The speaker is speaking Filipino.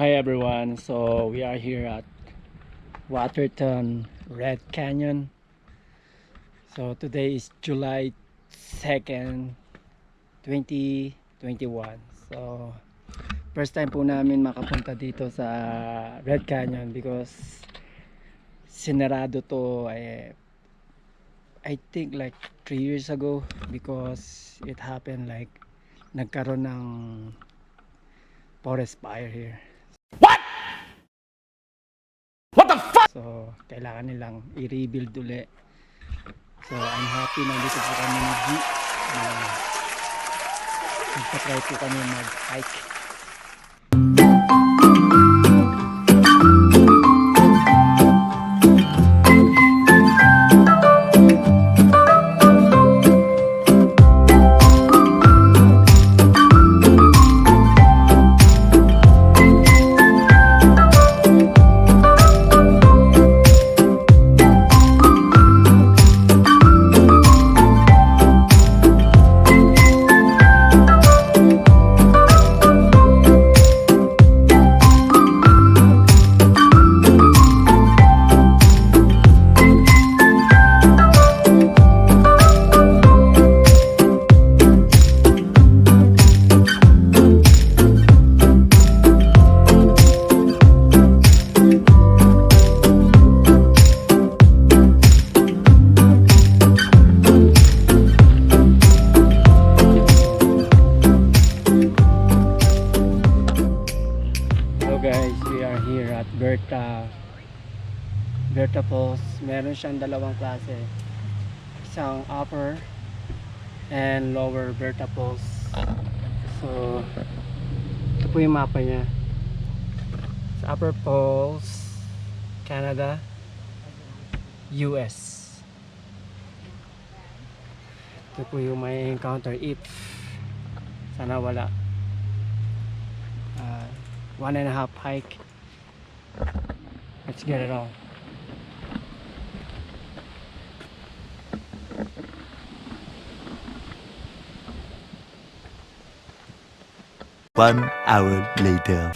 Hi everyone, so we are here at Waterton Red Canyon. So today is July 2nd, 2021. So first time po namin makapunta dito sa Red Canyon because sinarado to I think like 3 years ago because it happened like nagkaroon ng forest fire here. So, kailangan nilang i-rebuild uli. So, I'm happy na dito po kami ni G. Nagpa-try po kami mag-hike. Guys, we are here at Berta Falls. Meron siyang dalawang klase, isang upper and lower Berta Falls. So ito po yung mapa niya. Sa upper falls, Canada, US. Ito po yung may encounter if sana wala. 1.5 hike. Let's get it on. One hour later.